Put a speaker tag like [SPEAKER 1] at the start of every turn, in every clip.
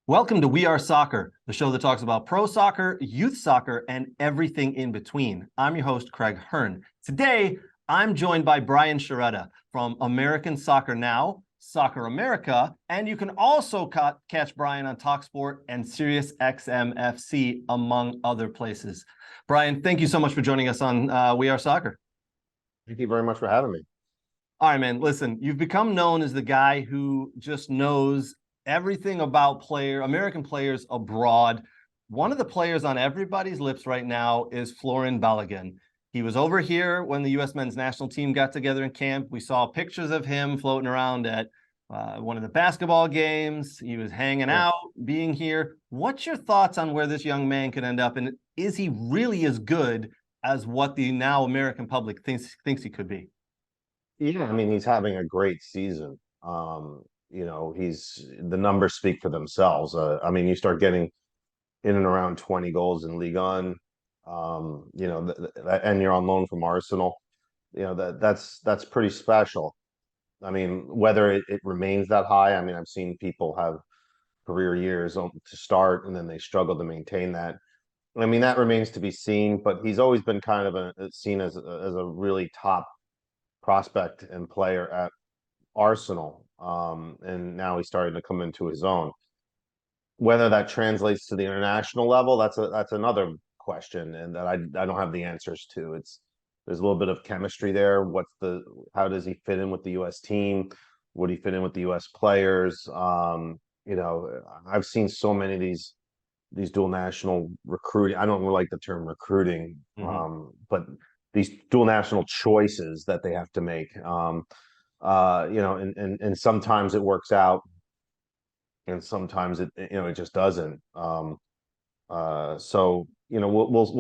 [SPEAKER 1] Welcome to We Are Soccer, the show that talks about pro soccer, youth soccer, and everything in between. I'm your host, Craig Hearn. Today, I'm joined by Brian Sciaretta from American Soccer Now, Soccer America, and you can also catch Brian on TalkSport and SiriusXM FC, among other places. Brian, thank you so much for joining us on We Are Soccer.
[SPEAKER 2] Thank you very much for having me.
[SPEAKER 1] All right, man. Listen, you've become known as the guy who just knows everything about American players abroad. One of the players on everybody's lips right now is Florin Balogun. He was over here when the U.S. men's national team got together in camp. We saw pictures of him floating around at one of the basketball games. He was hanging out, being here. What's your thoughts on where this young man could end up? And is he really as good as what the now American public thinks he could be?
[SPEAKER 2] Yeah, I mean, he's having a great season. The numbers speak for themselves. I mean, you start getting in and around 20 goals in Ligue 1, and you're on loan from Arsenal. That's pretty special. I mean, whether it remains that high, I mean, I've seen people have career years to start and then they struggle to maintain that. I mean, that remains to be seen, but he's always been kind of seen as a really top prospect and player at Arsenal, and now he's starting to come into his own. Whether that translates to the international level, that's another question, and that I don't have the answers to. There's a little bit of chemistry there. How does he fit in with the U.S. team? Would he fit in with the U.S. players? I've seen so many of these dual national recruiting. I don't really like the term recruiting, but these dual national choices that they have to make. And sometimes it works out, and sometimes it just doesn't. We'll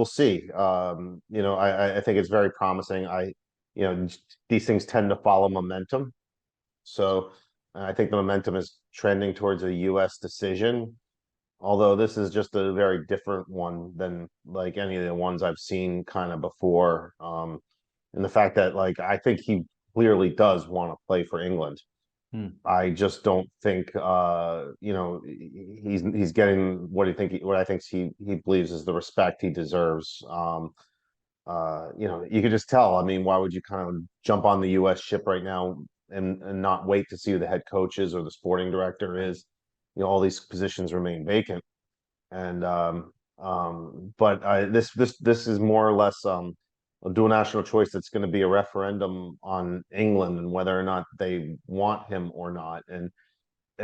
[SPEAKER 2] see. I think it's very promising. These things tend to follow momentum, so I think the momentum is trending towards a U.S. decision. Although this is just a very different one than like any of the ones I've seen kind of before. And the fact that I think he clearly does want to play for England. I just don't think he's getting what I think he believes is the respect he deserves. You could just tell. I mean, why would you kind of jump on the US ship right now and not wait to see who the head coach is or the sporting director is? All these positions remain vacant. And this is more or less a dual national choice that's going to be a referendum on England and whether or not they want him or not. And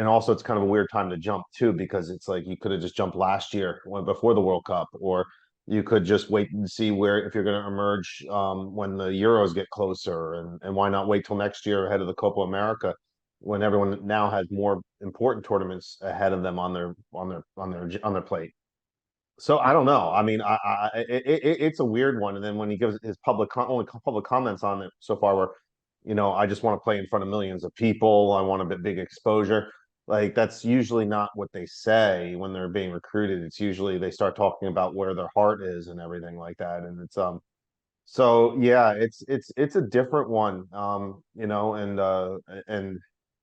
[SPEAKER 2] also it's kind of a weird time to jump too, because it's like you could have just jumped last year before the World Cup, or you could just wait and see if you're going to emerge when the Euros get closer, and why not wait till next year ahead of the Copa America, when everyone now has more important tournaments ahead of them on their plate. So I don't know. I mean, it's a weird one. And then when he gives his only public comments on it so far were, I just want to play in front of millions of people. I want a big exposure. Like, that's usually not what they say when they're being recruited. It's usually they start talking about where their heart is and everything like that. And so yeah, it's a different one. And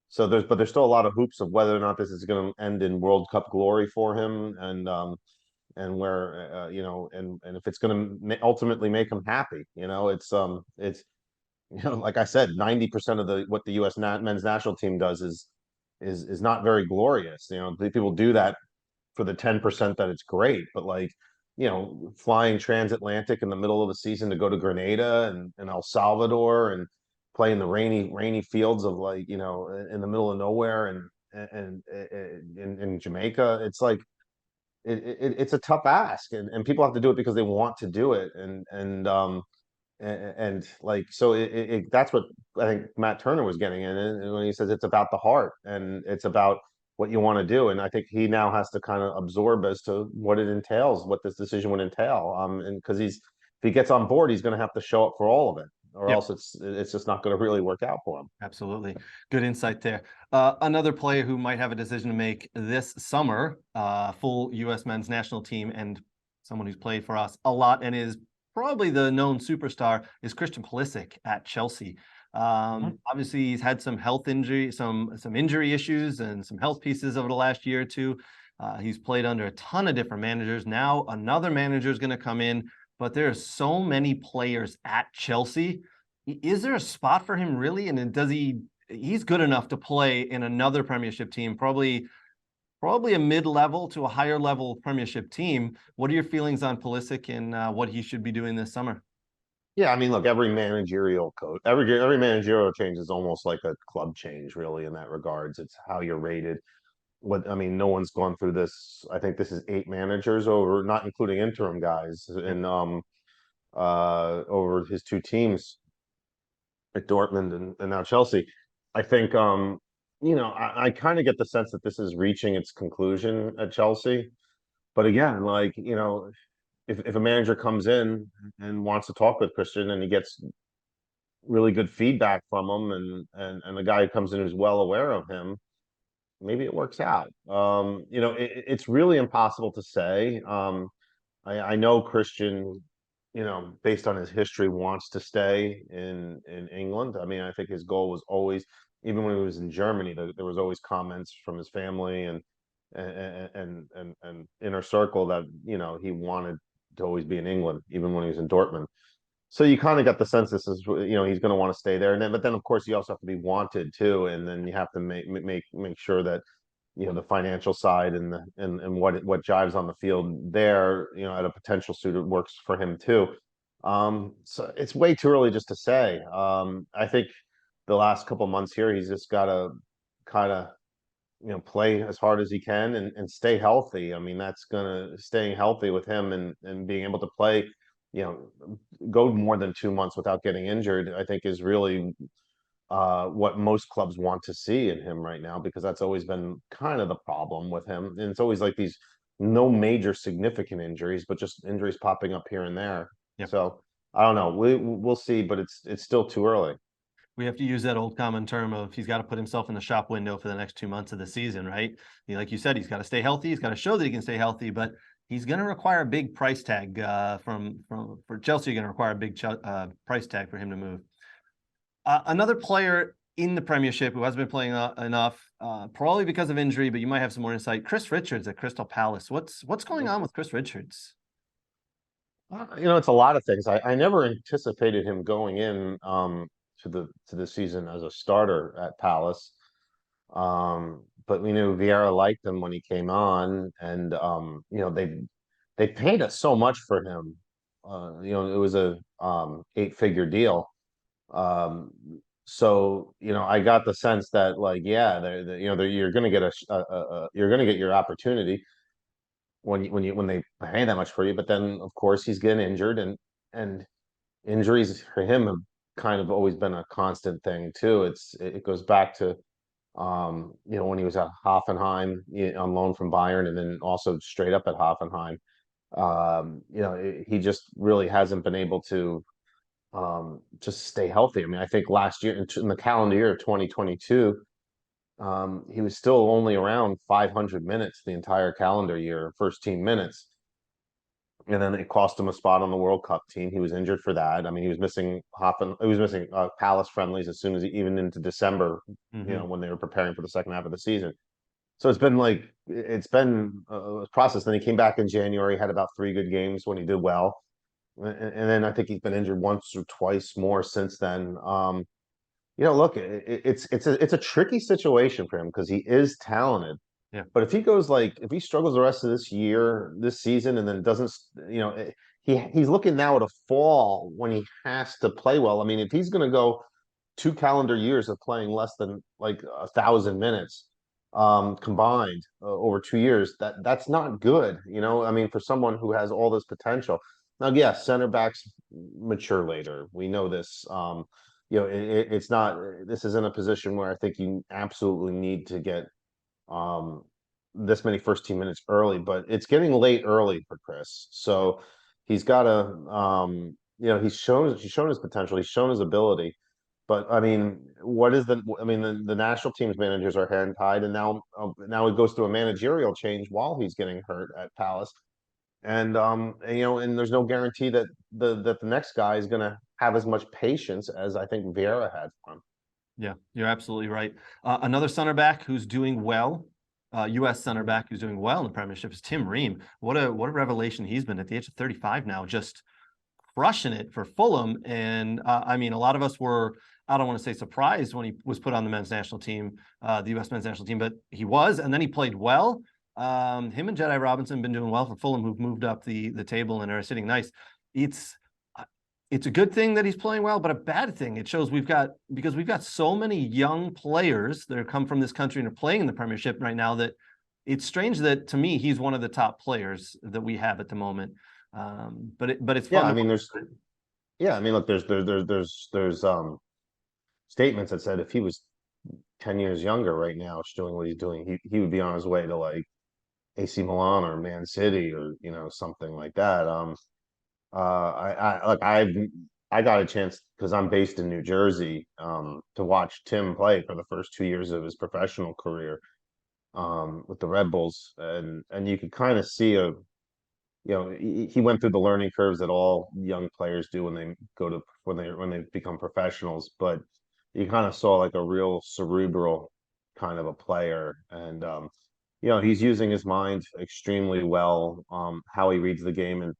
[SPEAKER 2] so there's still a lot of hoops of whether or not this is going to end in World Cup glory for him, and where and if it's going to ultimately make him happy. It's like I said, 90% of what the U.S. men's national team does is not very glorious. People do that for the 10% that it's great, but flying transatlantic in the middle of the season to go to Grenada and El Salvador and play in the rainy fields of in the middle of nowhere and in Jamaica. It's like it's a tough ask, and people have to do it because they want to do it, that's what I think Matt Turner was getting in when he says it's about the heart and it's about what you want to do. And I think he now has to kind of absorb as to what it entails, what this decision would entail. And because if he gets on board, he's going to have to show up for all of it, or else it's just not going to really work out for him.
[SPEAKER 1] Absolutely. Good insight there. Another player who might have a decision to make this summer, full U.S. men's national team, and someone who's played for us a lot and is probably the known superstar, is Christian Pulisic at Chelsea. Obviously, he's had some health injury, some injury issues and some health pieces over the last year or two. He's played under a ton of different managers. Now another manager is going to come in, but there are so many players at Chelsea. Is there a spot for him really? And does he's good enough to play in another Premiership team, probably a mid-level to a higher level Premiership team. What are your feelings on Pulisic and what he should be doing this summer?
[SPEAKER 2] Yeah, I mean, look, every managerial coach, every managerial change is almost like a club change, really, in that regards. It's how you're rated. I mean, no one's gone through this. I think this is 8 managers over, not including interim guys, and over his 2 teams at Dortmund and now Chelsea. I think I kind of get the sense that this is reaching its conclusion at Chelsea. But again, like, if a manager comes in and wants to talk with Christian and he gets really good feedback from him and the guy who comes in who's well aware of him, maybe it works out. It's really impossible to say. I know Christian, based on his history, wants to stay in England. I mean, I think his goal was always, even when he was in Germany, there was always comments from his family and inner circle that he wanted to always be in England, even when he was in Dortmund. So you kind of got the sense this is, he's going to want to stay there, and then, but then of course you also have to be wanted too, and then you have to make sure that the financial side and what jives on the field there, at a potential suit, it works for him too. So it's way too early just to say. I think the last couple months here, he's just got to kind of play as hard as he can and stay healthy. I mean, that's gonna staying healthy with him and being able to play, you know, go more than 2 months without getting injured, I think is really what most clubs want to see in him right now, because that's always been kind of the problem with him. And it's always like these no major significant injuries, but just injuries popping up here and there.
[SPEAKER 1] Yep.
[SPEAKER 2] So I don't know. We'll see, but it's still too early.
[SPEAKER 1] We have to use that old common term of he's got to put himself in the shop window for the next 2 months of the season, right? Like you said, he's got to stay healthy. He's got to show that he can stay healthy, but he's going to require a big price tag for Chelsea. Going to require a big price tag for him to move. Another player in the Premiership who hasn't been playing enough, probably because of injury, but you might have some more insight. Chris Richards at Crystal Palace. What's going on with Chris Richards?
[SPEAKER 2] It's a lot of things. I never anticipated him going in to the season as a starter at Palace. But we knew Vieira liked him when he came on, and they paid us so much for him. It was a 8-figure deal. Um, so I got the sense that, like, yeah, you're going to get you're going to get your opportunity when they pay that much for you. But then of course he's getting injured, and injuries for him have kind of always been a constant thing too. It goes back to when he was at Hoffenheim, on loan from Bayern, and then also straight up at Hoffenheim. He just really hasn't been able to just stay healthy. I mean, I think last year in the calendar year of 2022, he was still only around 500 minutes the entire calendar year, first team minutes. And then it cost him a spot on the World Cup team. He was injured for that. I mean, he was missing Palace friendlies as soon as even into December, when they were preparing for the second half of the season. So it's been a process. Then he came back in January, had about 3 good games when he did well. And then I think he's been injured once or twice more since then. Look, it's a tricky situation for him because he is talented.
[SPEAKER 1] Yeah.
[SPEAKER 2] But if he struggles the rest of this season, and then doesn't, he's looking now at a fall when he has to play well. I mean, if he's going to go 2 calendar years of playing less than like 1,000 minutes combined over 2 years, that's not good. I mean, for someone who has all this potential. Now, yes, center backs mature later. We know this. It's not. This isn't a position where I think you absolutely need to get this many first team minutes early, but it's getting late early for Chris. So he's got to, he's shown his potential. He's shown his ability. But I mean, the national team's managers are hand tied, and now it goes through a managerial change while he's getting hurt at Palace. And there's no guarantee that the next guy is going to have as much patience as I think Vieira had for him.
[SPEAKER 1] Yeah, you're absolutely right. Another center back who's doing well U.S. center back who's doing well in the Premiership is Tim Ream. What a revelation he's been at the age of 35 now, just crushing it for Fulham. And I mean, a lot of us were, I don't want to say surprised when he was put on the men's national team, the U.S. men's national team, but he was, and then he played well. Him and Jedi Robinson have been doing well for Fulham, who've moved up the table and are sitting nice. It's a good thing that he's playing well, but a bad thing. It shows because we've got so many young players that have come from this country and are playing in the Premiership right now that it's strange that, to me, he's one of the top players that we have at the moment. But it's fun.
[SPEAKER 2] Yeah, I mean, look, there's statements that said if he was 10 years younger right now, doing what he's doing, he would be on his way to like AC Milan or Man City or something like that. I got a chance because I'm based in New Jersey to watch Tim play for the first 2 years of his professional career with the Red Bulls, and you could kind of see he went through the learning curves that all young players do when they when they become professionals, but you kind of saw like a real cerebral kind of a player, and he's using his mind extremely well, how he reads the game, and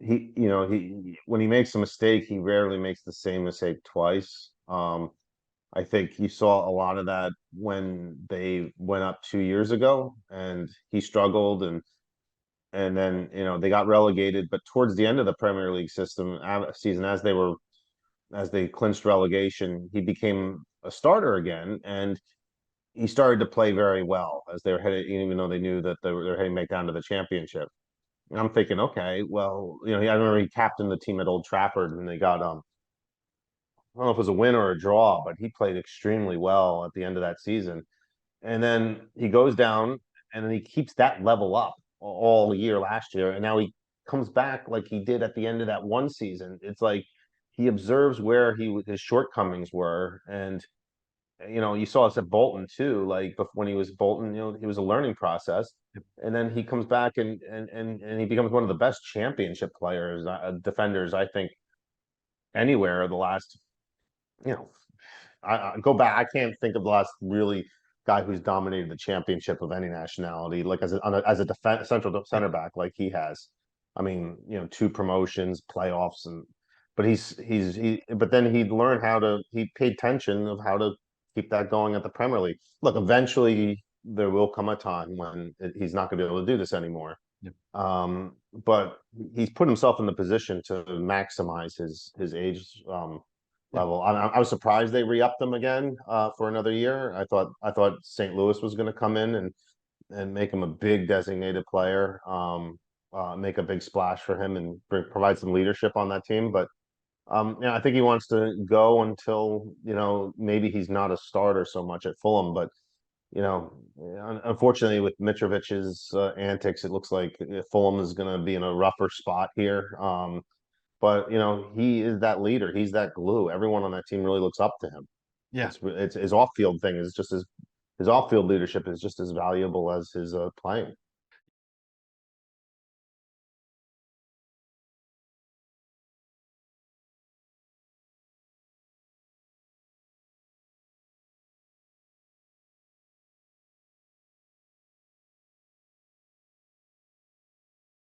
[SPEAKER 2] he when he makes a mistake, he rarely makes the same mistake twice. I think you saw a lot of that when they went up 2 years ago and he struggled, and then they got relegated, but towards the end of the Premier League season, as they clinched relegation, he became a starter again, and he started to play very well as they were headed, even though they knew that they were heading back down to the Championship. And I'm thinking, okay, well, I remember he captained the team at Old Trafford, and they got I don't know if it was a win or a draw, but he played extremely well at the end of that season. And then he goes down, and then he keeps that level up all year last year, and now he comes back like he did at the end of that one season. It's like he observes where his shortcomings were, and you saw us at Bolton too. Like when he was Bolton, it was a learning process, and then he comes back and he becomes one of the best championship players, defenders, I think, anywhere the last. I go back. I can't think of the last really guy who's dominated the championship of any nationality, like as a central center back like he has. I mean, 2 promotions, playoffs, but then he paid attention of how to keep that going at the Premier League. Look, eventually there will come a time when he's not going to be able to do this anymore.
[SPEAKER 1] Yep.
[SPEAKER 2] But he's put himself in the position to maximize his age level. I was surprised they re-upped him again for another year. I thought St. Louis was going to come in and make him a big designated player, make a big splash for him and provide some leadership on that team. But I think he wants to go until maybe he's not a starter so much at Fulham. But unfortunately, with Mitrovic's antics, it looks like Fulham is going to be in a rougher spot here. But he is that leader. He's that glue. Everyone on that team really looks up to him.
[SPEAKER 1] Yeah,
[SPEAKER 2] It's his off-field thing is just his off-field leadership is just as valuable as his playing.